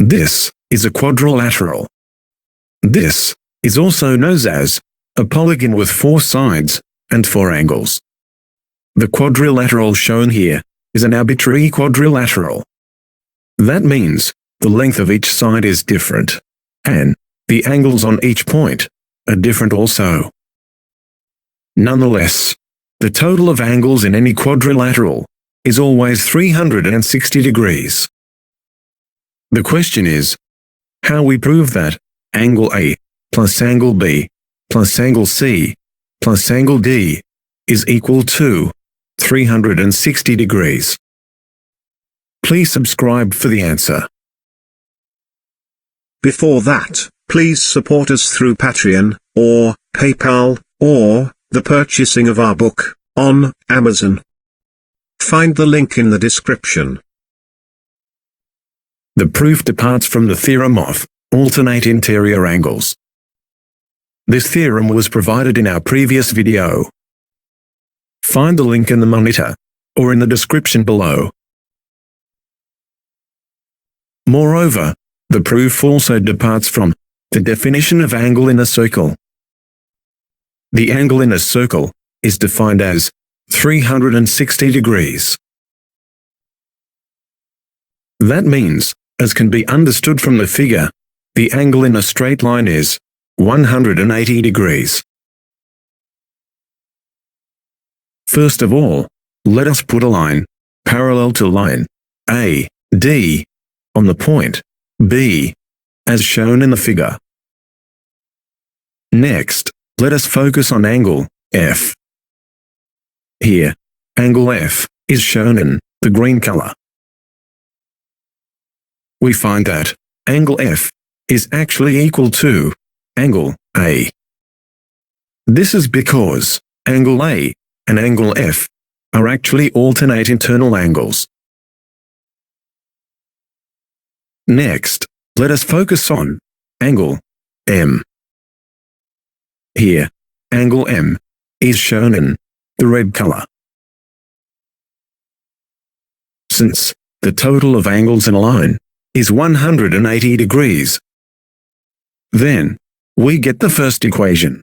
This is a quadrilateral. This is also known as a polygon with 4 sides and 4 angles. The quadrilateral shown here is an arbitrary quadrilateral. That means the length of each side is different, and the angles on each point are different also. Nonetheless, the total of angles in any quadrilateral is always 360 degrees. The question is, how we prove that angle A plus angle B plus angle C plus angle D is equal to 360 degrees. Please subscribe for the answer. Before that, please support us through Patreon, or PayPal, or the purchasing of our book on Amazon. Find the link in the description. The proof departs from the theorem of alternate interior angles. This theorem was provided in our previous video. Find the link in the monitor or in the description below. Moreover, the proof also departs from the definition of angle in a circle. The angle in a circle is defined as 360 degrees. That means, as can be understood from the figure, the angle in a straight line is 180 degrees. First of all, let us put a line parallel to line A, D on the point B, as shown in the figure. Next, let us focus on angle F. Here, angle F is shown in the green color. We find that angle F is actually equal to angle A. This is because angle A and angle F are actually alternate internal angles. Next, let us focus on angle M. Here, angle M is shown in the red color. Since the total of angles in a line is 180 degrees, then we get the first equation.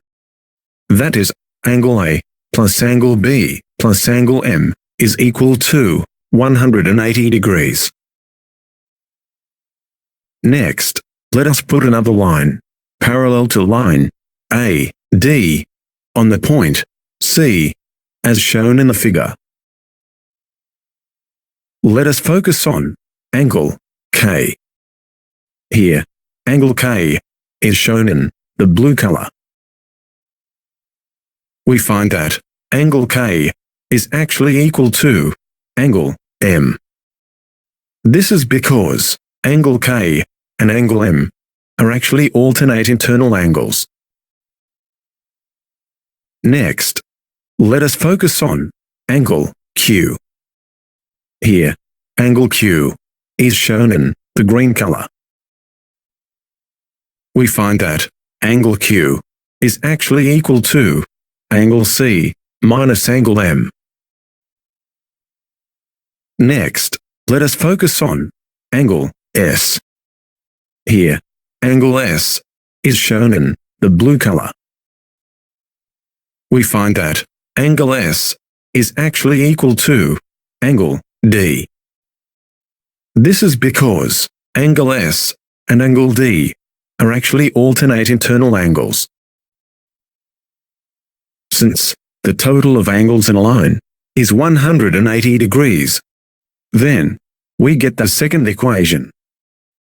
That is, angle A plus angle B plus angle M is equal to 180 degrees. Next, let us put another line parallel to line A, D on the point C, as shown in the figure. Let us focus on angle K. Here, angle K is shown in the blue color. We find that angle K is actually equal to angle M. This is because angle K and angle M are actually alternate internal angles. Next, let us focus on angle Q. Here, angle Q is shown in the green color. We find that angle Q is actually equal to angle C minus angle M. Next, let us focus on angle S. Here, angle S is shown in the blue color. We find that angle S is actually equal to angle D. This is because angle S and angle D are actually alternate internal angles. Since the total of angles in a line is 180 degrees, then we get the second equation.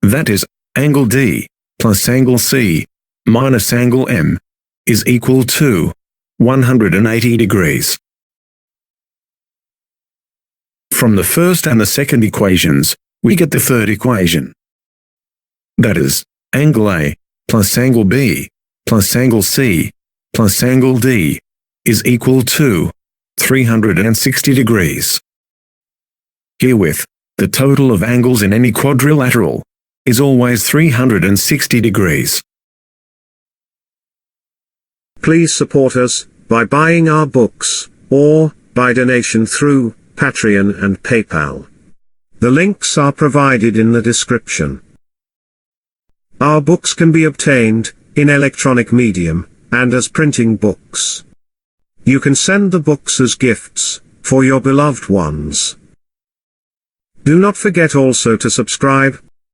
That is, angle D plus angle C minus angle M is equal to 180 degrees. From the first and the second equations, we get the third equation. That is, angle A plus angle B plus angle C plus angle D is equal to 360 degrees. Herewith, the total of angles in any quadrilateral is always 360 degrees. Please support us by buying our books, or by donation through Patreon and PayPal. The links are provided in the description. Our books can be obtained in electronic medium and as printing books. You can send the books as gifts for your beloved ones. Do not forget also to subscribe